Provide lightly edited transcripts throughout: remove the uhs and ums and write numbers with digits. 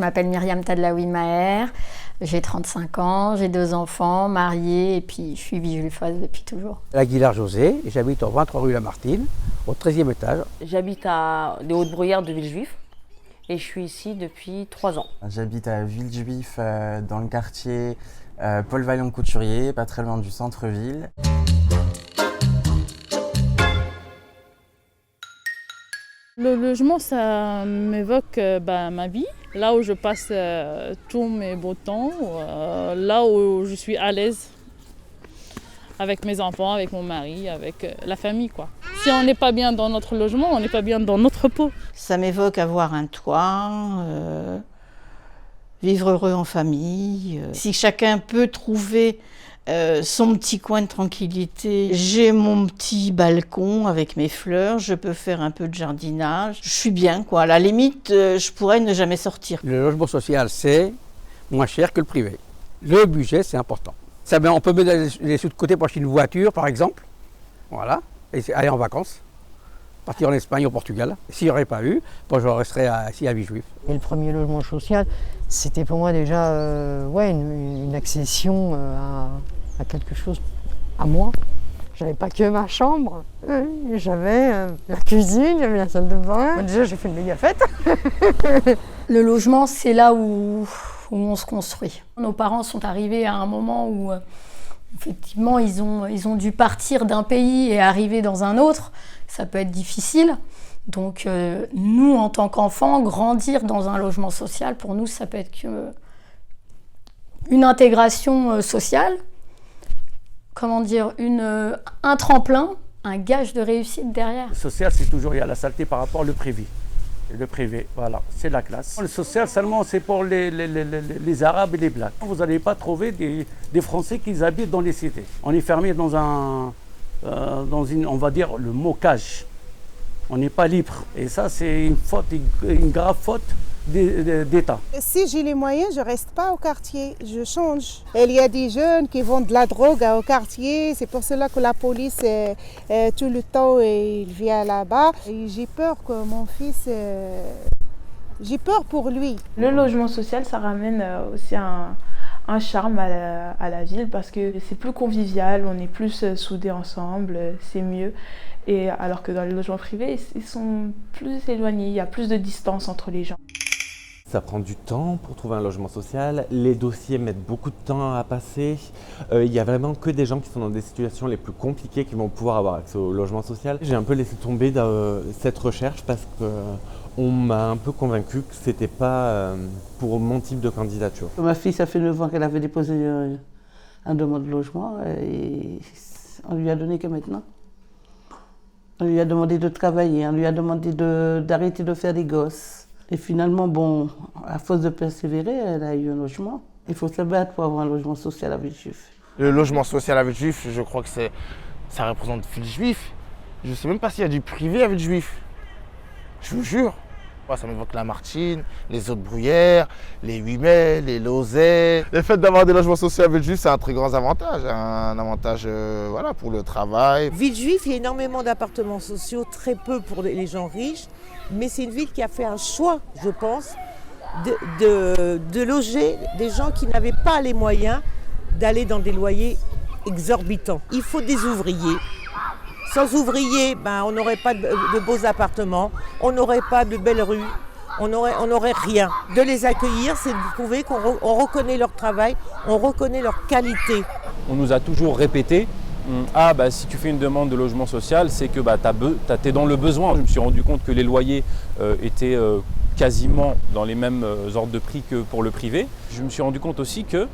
m'appelle Myriam Tadlaoui Maher, j'ai 35 ans, j'ai 2 enfants, mariée et puis je suis villejuifoise depuis toujours. Aguilar José, j'habite au 23 rue Lamartine, au 13e étage. J'habite à des Hautes-Bruyères de Villejuif et je suis ici depuis 3 ans. J'habite à Villejuif, dans le quartier Paul Vaillant-Couturier, pas très loin du centre-ville. Le logement, ça m'évoque ma vie, là où je passe tous mes beaux temps, là où je suis à l'aise avec mes enfants, avec mon mari, avec la famille, quoi. Si on n'est pas bien dans notre logement, on n'est pas bien dans notre peau. Ça m'évoque avoir un toit, vivre heureux en famille. Si chacun peut trouver son petit coin de tranquillité, j'ai mon petit balcon avec mes fleurs, je peux faire un peu de jardinage. Je suis bien, quoi. À la limite, je pourrais ne jamais sortir. Le logement social, c'est moins cher que le privé. Le budget, c'est important. Ça, on peut mettre les sous de côté pour acheter une voiture, par exemple. Voilà. Et aller en vacances. Partir en Espagne, au Portugal. S'il n'y aurait pas eu, je resterais ici à Villejuif. Et le premier logement social, c'était pour moi déjà une accession à quelque chose, à moi. J'avais pas que ma chambre, j'avais la cuisine, j'avais la salle de bain. Déjà, j'ai fait une méga fête. Le logement, c'est là où on se construit. Nos parents sont arrivés à un moment où effectivement ils ont dû partir d'un pays et arriver dans un autre. Ça peut être difficile. Donc nous, en tant qu'enfants, grandir dans un logement social, pour nous, ça peut être une intégration sociale. Comment dire, un tremplin, un gage de réussite derrière. Le social, c'est toujours, il y a la saleté par rapport au privé. Le privé, voilà, c'est la classe. Le social, seulement, c'est pour les Arabes et les Blacks. Vous n'allez pas trouver des Français qui habitent dans les cités. On est fermé dans on va dire, le mot cage. On n'est pas libre. Et ça, c'est une faute, une grave faute d'État. Si j'ai les moyens, je ne reste pas au quartier, je change. Il y a des jeunes qui vendent de la drogue au quartier, c'est pour cela que la police, tout le temps, il vient là-bas. Et j'ai peur que mon fils, j'ai peur pour lui. Le logement social, ça ramène aussi un charme à la ville parce que c'est plus convivial, on est plus soudés ensemble, c'est mieux. Et alors que dans les logements privés, ils sont plus éloignés, il y a plus de distance entre les gens. Ça prend du temps pour trouver un logement social, les dossiers mettent beaucoup de temps à passer. Il y a vraiment que des gens qui sont dans des situations les plus compliquées qui vont pouvoir avoir accès au logement social. J'ai un peu laissé tomber cette recherche parce qu'on m'a un peu convaincu que c'était pas pour mon type de candidature. Ma fille, ça fait 9 ans qu'elle avait déposé un demande de logement et on lui a donné que maintenant. On lui a demandé de travailler, on lui a demandé d'arrêter de faire des gosses. Et finalement, bon, à force de persévérer, elle a eu un logement. Il faut se battre pour avoir un logement social à Villejuif. Le logement social à Villejuif, je crois que ça représente Villejuif. Je ne sais même pas s'il y a du privé à Villejuif. Je vous jure. Ça m'évoque Lamartine, les Hautes-Bruyères, les 8 mai, les Lauzet. Le fait d'avoir des logements sociaux à Villejuif, c'est un très grand avantage. Un avantage pour le travail. Villejuif, il y a énormément d'appartements sociaux, très peu pour les gens riches. Mais c'est une ville qui a fait un choix, je pense, de loger des gens qui n'avaient pas les moyens d'aller dans des loyers exorbitants. Il faut des ouvriers. Sans ouvriers, on n'aurait pas de beaux appartements, on n'aurait pas de belles rues, on n'aurait rien. De les accueillir, c'est de prouver qu'on reconnaît leur travail, on reconnaît leur qualité. On nous a toujours répété, si tu fais une demande de logement social, c'est que t'es dans le besoin. Je me suis rendu compte que les loyers étaient quasiment dans les mêmes ordres de prix que pour le privé. Je me suis rendu compte aussi que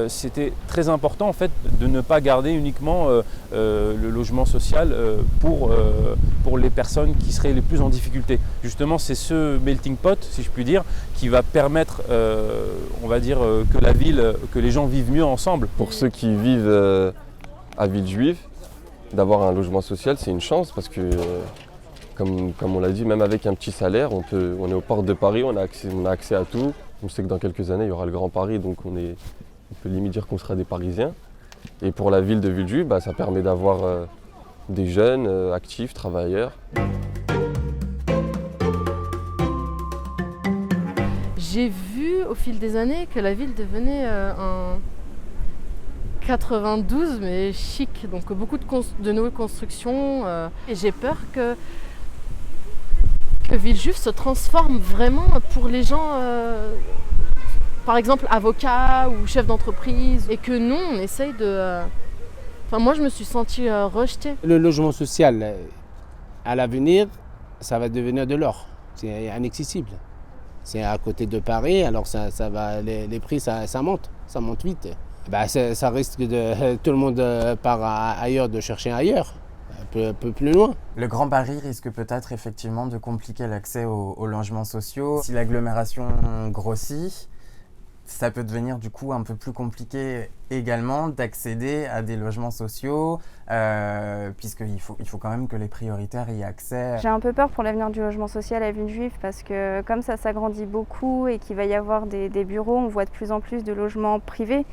c'était très important en fait de ne pas garder uniquement le logement social pour les personnes qui seraient les plus en difficulté. Justement, c'est ce melting pot, si je puis dire, qui va permettre, que la ville, que les gens vivent mieux ensemble. Pour ceux qui vivent à Villejuif, d'avoir un logement social, c'est une chance parce que, comme on l'a dit, même avec un petit salaire, on est aux portes de Paris, on a accès à tout. On sait que dans quelques années, il y aura le Grand Paris, donc on peut limite dire qu'on sera des Parisiens. Et pour la ville de Villejuif, ça permet d'avoir des jeunes actifs, travailleurs. J'ai vu vu au fil des années que la ville devenait un 92 mais chic, donc beaucoup de nouvelles constructions. Et j'ai peur que Villejuif se transforme vraiment pour les gens, par exemple avocats ou chefs d'entreprise, et que nous on essaye de... Enfin moi je me suis sentie rejetée. Le logement social, à l'avenir, ça va devenir de l'or. C'est inaccessible. C'est à côté de Paris, alors ça va, les prix ça monte vite. Ça risque de... Tout le monde part ailleurs, de chercher ailleurs. Un peu plus loin. Le Grand Paris risque peut-être effectivement de compliquer l'accès aux logements sociaux. Si l'agglomération grossit, ça peut devenir du coup un peu plus compliqué également d'accéder à des logements sociaux, puisqu'il faut quand même que les prioritaires y aient accès. J'ai un peu peur pour l'avenir du logement social à Villejuif parce que comme ça s'agrandit beaucoup et qu'il va y avoir des bureaux, on voit de plus en plus de logements privés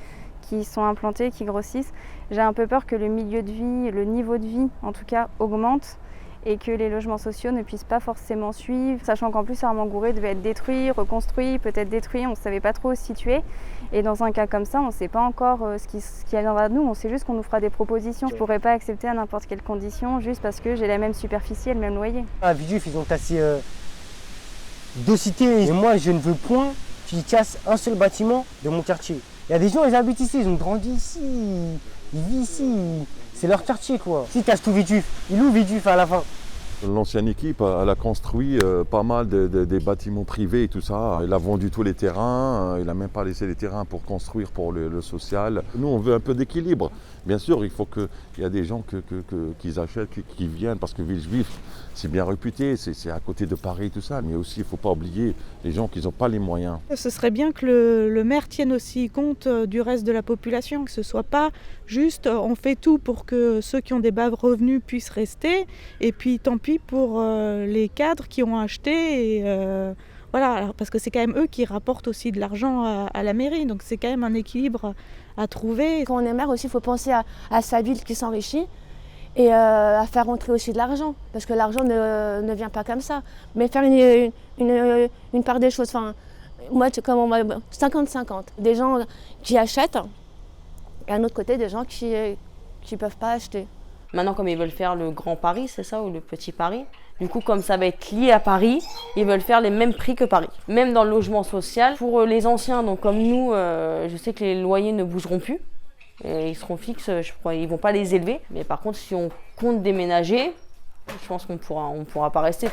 qui sont implantés, qui grossissent. J'ai un peu peur que le milieu de vie, le niveau de vie en tout cas augmente et que les logements sociaux ne puissent pas forcément suivre, sachant qu'en plus Armangouré devait être détruit, reconstruit, peut-être détruit, on ne savait pas trop où se situer. Et dans un cas comme ça, on ne sait pas encore ce qui viendra de nous, on sait juste qu'on nous fera des propositions. Je ne pourrais pas accepter à n'importe quelle condition juste parce que j'ai la même superficie et le même loyer. À Villejuif, ils ont tassé 2 cités et moi je ne veux point qu'ils cassent un seul bâtiment de mon quartier. Il y a des gens, ils habitent ici, ils ont grandi ici, ils vivent ici, c'est leur quartier quoi. S'ils cassent tout Villejuif, ils louent Villejuif à la fin. L'ancienne équipe, elle a construit pas mal des bâtiments privés et tout ça. Elle a vendu tous les terrains, il n'a même pas laissé les terrains pour construire pour le social. Nous, on veut un peu d'équilibre. Bien sûr, il faut qu'il y a des gens qui achètent, qui viennent, parce que Villejuif, c'est bien réputé, c'est à côté de Paris et tout ça. Mais aussi, il ne faut pas oublier les gens qui n'ont pas les moyens. Ce serait bien que le maire tienne aussi compte du reste de la population, que ce ne soit pas juste on fait tout pour que ceux qui ont des bas revenus puissent rester, et puis tant pis pour les cadres qui ont acheté. Voilà, parce que c'est quand même eux qui rapportent aussi de l'argent à la mairie, donc c'est quand même un équilibre à trouver. Quand on est maire aussi, il faut penser à sa ville qui s'enrichit et à faire rentrer aussi de l'argent, parce que l'argent ne vient pas comme ça. Mais faire une part des choses, enfin, moi, comme on va 50-50. Des gens qui achètent, et d'un autre côté, des gens qui ne peuvent pas acheter. Maintenant, comme ils veulent faire le Grand Paris, c'est ça, ou le Petit Paris, du coup, comme ça va être lié à Paris, ils veulent faire les mêmes prix que Paris. Même dans le logement social, pour les anciens, donc comme nous, je sais que les loyers ne bougeront plus. Et ils seront fixes, je crois, ils ne vont pas les élever. Mais par contre, si on compte déménager, je pense qu'on pourra pas rester.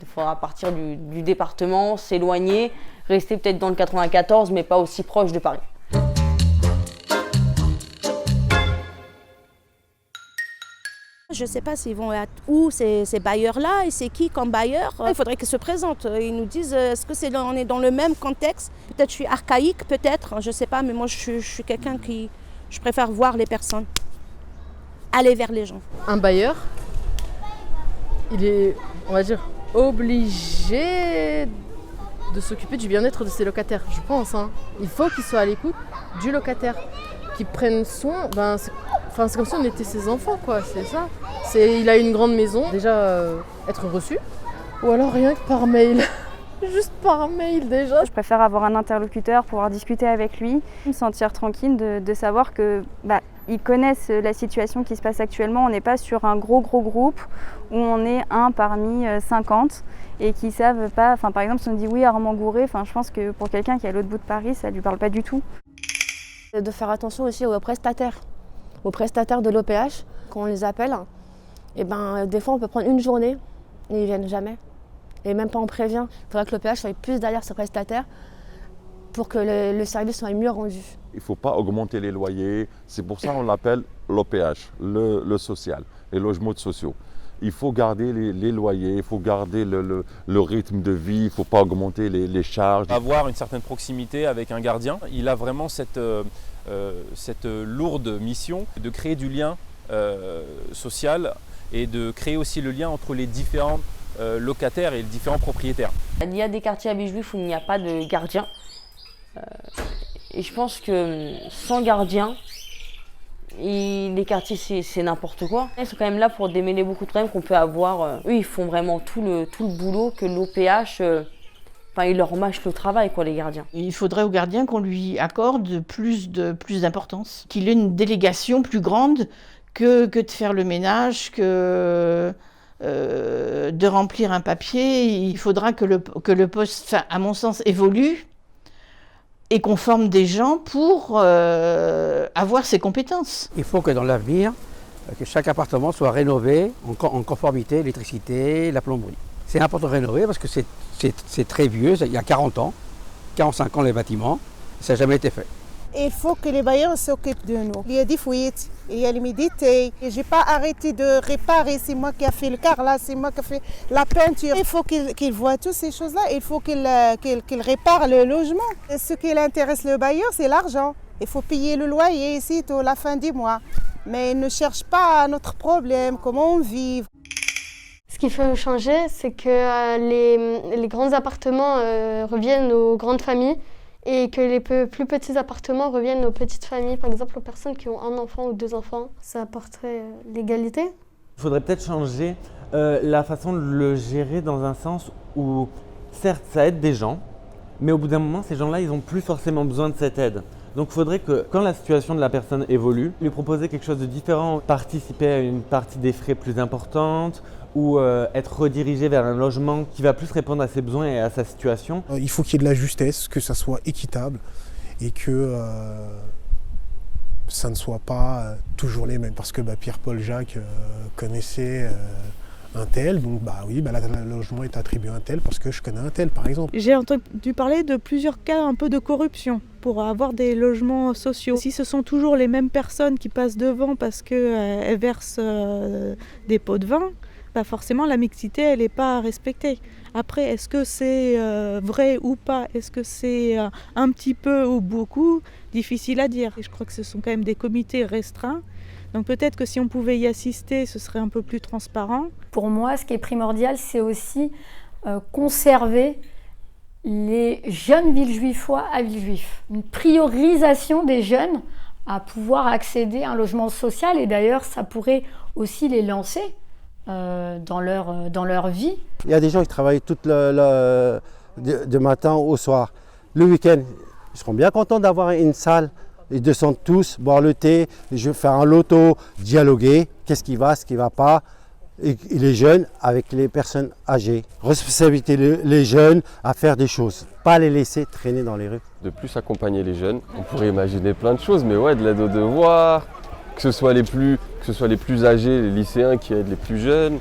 Il faudra partir du département, s'éloigner, rester peut-être dans le 94, mais pas aussi proche de Paris. Je ne sais pas s'ils vont être où ces bailleurs-là et c'est qui comme bailleur. Il faudrait qu'ils se présentent. Ils nous disent est-ce que on est dans le même contexte. Peut-être je suis archaïque, peut-être, je ne sais pas, mais moi je suis quelqu'un qui... Je préfère voir les personnes, aller vers les gens. Un bailleur, il est, on va dire, obligé de s'occuper du bien-être de ses locataires, je pense. Il faut qu'il soit à l'écoute du locataire, qu'il prenne soin. C'est comme si on était ses enfants, quoi, c'est ça. Il a une grande maison, déjà être reçu, ou alors rien que par mail. Juste par mail déjà. Je préfère avoir un interlocuteur, pouvoir discuter avec lui, me sentir tranquille de savoir que ils connaissent la situation qui se passe actuellement. On n'est pas sur un gros groupe où on est un parmi 50 et qui savent pas. Par exemple, si on dit oui Armangouré, je pense que pour quelqu'un qui est à l'autre bout de Paris, ça lui parle pas du tout. De faire attention aussi aux prestataires de l'OPH, quand on les appelle. Et des fois on peut prendre une journée et ils viennent jamais. Et même pas on prévient. Il faudrait que l'OPH soit plus derrière ses prestataires pour que le service soit mieux rendu. Il ne faut pas augmenter les loyers. C'est pour ça qu'on l'appelle l'OPH, le social, les logements sociaux. Il faut garder les loyers, il faut garder le rythme de vie, il ne faut pas augmenter les charges. Avoir une certaine proximité avec un gardien, il a vraiment cette lourde mission de créer du lien social et de créer aussi le lien entre les différents locataires et les différents propriétaires. Il y a des quartiers à Villejuif où il n'y a pas de gardien. Et je pense que sans gardien, les quartiers c'est n'importe quoi. Ils sont quand même là pour démêler beaucoup de problèmes qu'on peut avoir. Eux ils font vraiment tout le boulot que l'OPH Enfin, ils leur mâchent le travail, quoi, les gardiens. Il faudrait aux gardiens qu'on lui accorde plus d'importance, qu'il ait une délégation plus grande que de faire le ménage, que de remplir un papier. Il faudra que le poste, à mon sens, évolue et qu'on forme des gens pour avoir ces compétences. Il faut que dans l'avenir, que chaque appartement soit rénové en conformité, l'électricité, la plomberie. C'est important de rénover parce que c'est très vieux, il y a 40 ans, 45 ans les bâtiments, ça n'a jamais été fait. Il faut que les bailleurs s'occupent de nous. Il y a des fuites, il y a l'humidité. Je n'ai pas arrêté de réparer, c'est moi qui ai fait le carrelage, c'est moi qui ai fait la peinture. Il faut qu'ils voient toutes ces choses-là, il faut qu'ils réparent le logement. Ce qui intéresse le bailleur, c'est l'argent. Il faut payer le loyer, c'est tout, la fin du mois. Mais ils ne cherchent pas notre problème, comment on vit. Ce qu'il faut changer, c'est que les grands appartements reviennent aux grandes familles et que les plus petits appartements reviennent aux petites familles, par exemple aux personnes qui ont un enfant ou 2 enfants. Ça apporterait l'égalité. Il faudrait peut-être changer la façon de le gérer dans un sens où, certes, ça aide des gens, mais au bout d'un moment, ces gens-là, ils n'ont plus forcément besoin de cette aide. Donc il faudrait que, quand la situation de la personne évolue, lui proposer quelque chose de différent, participer à une partie des frais plus importante, ou être redirigé vers un logement qui va plus répondre à ses besoins et à sa situation. Il faut qu'il y ait de la justesse, que ça soit équitable et que ça ne soit pas toujours les mêmes. Parce que Pierre-Paul Jacques connaissait un tel, donc oui, le logement est attribué à un tel parce que je connais un tel, par exemple. J'ai entendu parler de plusieurs cas un peu de corruption pour avoir des logements sociaux. Si ce sont toujours les mêmes personnes qui passent devant parce qu'elles versent des pots de vin, forcément la mixité elle n'est pas respectée. Après, est-ce que c'est vrai ou pas? Est-ce que c'est un petit peu ou beaucoup? Difficile à dire. Et je crois que ce sont quand même des comités restreints. Donc peut-être que si on pouvait y assister, ce serait un peu plus transparent. Pour moi, ce qui est primordial, c'est aussi conserver les jeunes Villejuifois à Villejuif. Une priorisation des jeunes à pouvoir accéder à un logement social. Et d'ailleurs, ça pourrait aussi les lancer dans leur vie. Il y a des gens qui travaillent de matin au soir. Le week-end, ils seront bien contents d'avoir une salle. Ils descendent tous, boire le thé, faire un loto, dialoguer, qu'est-ce qui va, ce qui ne va pas. Et les jeunes avec les personnes âgées. Responsabiliser les jeunes à faire des choses, pas les laisser traîner dans les rues. De plus accompagner les jeunes, on pourrait imaginer plein de choses, mais ouais, de l'aide aux devoirs, que ce soit les plus âgés, les lycéens qui aident les plus jeunes,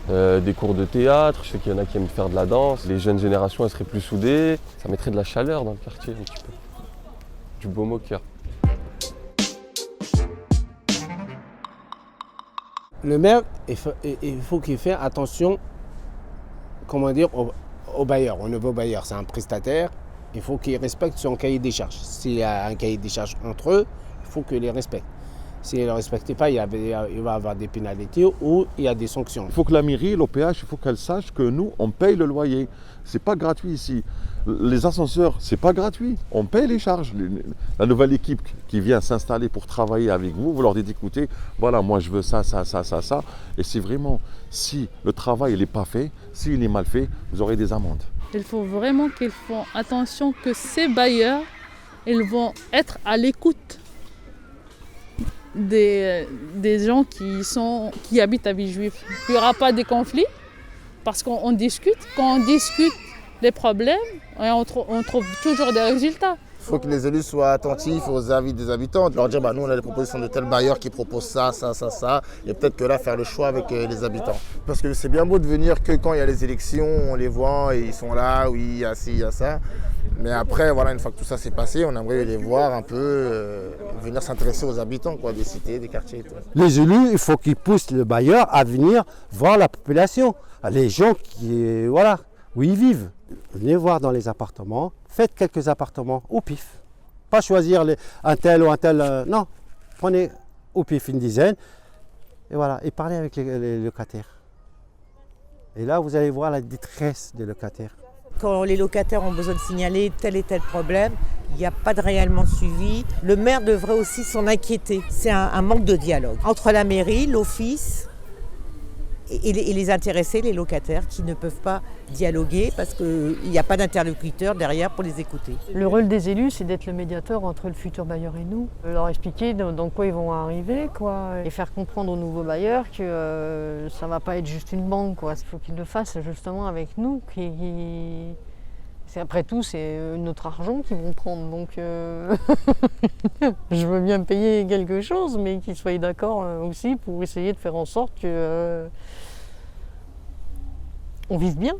des cours de théâtre, je sais qu'il y en a qui aiment faire de la danse, les jeunes générations elles seraient plus soudées, ça mettrait de la chaleur dans le quartier un petit peu, du baume au cœur. Le maire, il faut qu'il fasse attention, au bailleur, au nouveau bailleur, c'est un prestataire, il faut qu'il respecte son cahier des charges. S'il y a un cahier des charges entre eux, il faut qu'il les respecte. S'il ne le respecte pas, il va y avoir des pénalités ou il y a des sanctions. Il faut que la mairie, l'OPH, il faut qu'elle sache que nous, on paye le loyer. C'est pas gratuit ici. Les ascenseurs, c'est pas gratuit. On paye les charges. La nouvelle équipe qui vient s'installer pour travailler avec vous, vous leur dites écoutez, voilà, moi je veux ça. Et c'est vraiment, si le travail n'est pas fait, s'il est mal fait, vous aurez des amendes. Il faut vraiment qu'ils font attention que ces bailleurs, ils vont être à l'écoute des gens qui habitent à Villejuif. Il n'y aura pas de conflits parce qu'on discute. Quand on discute les problèmes, on trouve toujours des résultats. Il faut que les élus soient attentifs aux avis des habitants, de leur dire nous on a des propositions de tel bailleur qui propose ça, et peut-être que là faire le choix avec les habitants. Parce que c'est bien beau de venir que quand il y a les élections, on les voit et ils sont là, oui, il y a ci, il y a ça. Mais après, voilà, une fois que tout ça s'est passé, on aimerait les voir un peu, venir s'intéresser aux habitants des cités, des quartiers et tout. Les élus, il faut qu'ils poussent le bailleur à venir voir la population, les gens où ils vivent. Venez voir dans les appartements, faites quelques appartements au pif. Pas choisir un tel ou un tel, non. Prenez au pif une dizaine et parlez avec les locataires. Et là, vous allez voir la détresse des locataires. Quand les locataires ont besoin de signaler tel et tel problème, il n'y a pas de réellement suivi. Le maire devrait aussi s'en inquiéter. C'est un manque de dialogue entre la mairie, l'office et les intéressés, les locataires qui ne peuvent pas dialoguer parce qu'il n'y a pas d'interlocuteur derrière pour les écouter. Le rôle des élus, c'est d'être le médiateur entre le futur bailleur et nous, leur expliquer dans quoi ils vont arriver, quoi, et faire comprendre aux nouveaux bailleurs que ça ne va pas être juste une banque, quoi. Il faut qu'ils le fassent justement avec nous. Après tout, c'est notre argent qu'ils vont prendre, donc je veux bien payer quelque chose, mais qu'ils soient d'accord aussi pour essayer de faire en sorte que on vive bien.